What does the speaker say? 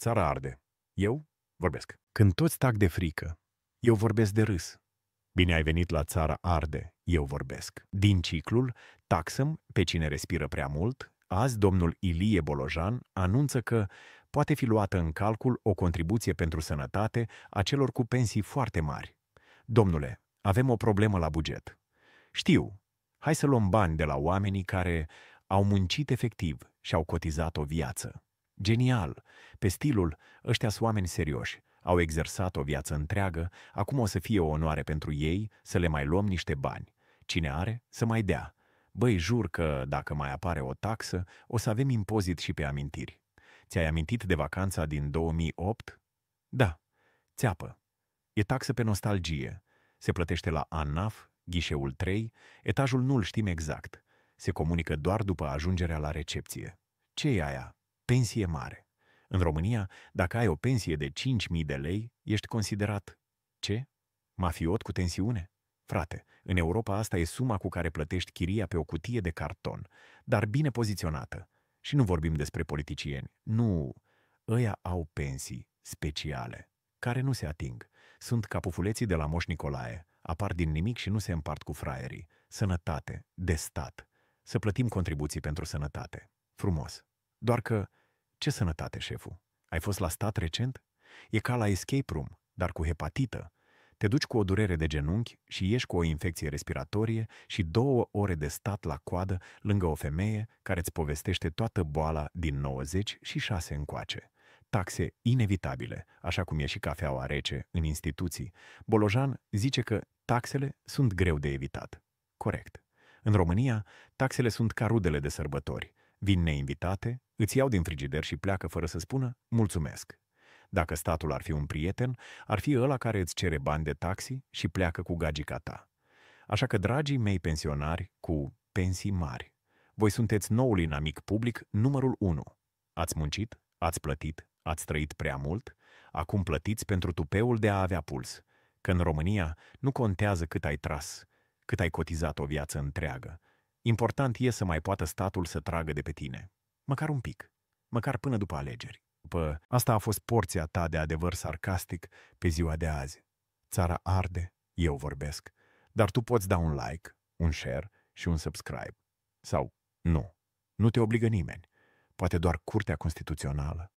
Țara arde. Eu vorbesc. Când toți tac de frică, eu vorbesc de râs. Bine ai venit la Țara arde, eu vorbesc. Din ciclul Taxăm pe cine respiră prea mult, azi domnul Ilie Bolojan anunță că poate fi luată în calcul o contribuție pentru sănătate a celor cu pensii foarte mari. Domnule, avem o problemă la buget. Știu, hai să luăm bani de la oamenii care au muncit efectiv și au cotizat o viață. Genial! Pe stilul, ăștia sunt oameni serioși, au exersat o viață întreagă, acum o să fie o onoare pentru ei să le mai luăm niște bani. Cine are, să mai dea. Băi, jur că dacă mai apare o taxă, o să avem impozit și pe amintiri. Ți-ai amintit de vacanța din 2008? Da, țeapă. E taxă pe nostalgie. Se plătește la ANAF, ghișeul 3, etajul nu-l știm exact. Se comunică doar după ajungerea la recepție. Ce e aia? Pensie mare. În România, dacă ai o pensie de 5.000 de lei, ești considerat... Ce? Mafiot cu tensiune? Frate, în Europa asta e suma cu care plătești chiria pe o cutie de carton, dar bine poziționată. Și nu vorbim despre politicieni. Nu, ăia au pensii speciale, care nu se ating. Sunt capufuleții de la Moș Nicolae, apar din nimic și nu se împart cu fraierii. Sănătate, de stat. Să plătim contribuții pentru sănătate. Frumos. Doar că, ce sănătate, șeful? Ai fost la stat recent? E ca la escape room, dar cu hepatită. Te duci cu o durere de genunchi și ieși cu o infecție respiratorie și 2 ore de stat la coadă lângă o femeie care îți povestește toată boala din 96 încoace. Taxe inevitabile, așa cum e și cafeaua rece în instituții. Bolojan zice că taxele sunt greu de evitat. Corect. În România, taxele sunt ca rudele de sărbători. Vin neinvitate, îți iau din frigider și pleacă fără să spună mulțumesc. Dacă statul ar fi un prieten, ar fi ăla care îți cere bani de taxi și pleacă cu gagica ta. Așa că, dragii mei pensionari cu pensii mari, voi sunteți noul inamic public numărul 1. Ați muncit, ați plătit, ați trăit prea mult, acum plătiți pentru tupeul de a avea puls. Că în România nu contează cât ai tras, cât ai cotizat o viață întreagă. Important e să mai poată statul să tragă de pe tine. Măcar un pic. Măcar până după alegeri. După asta a fost porția ta de adevăr sarcastic pe ziua de azi. Țara arde, eu vorbesc. Dar tu poți da un like, un share și un subscribe. Sau nu. Nu te obligă nimeni. Poate doar Curtea Constituțională.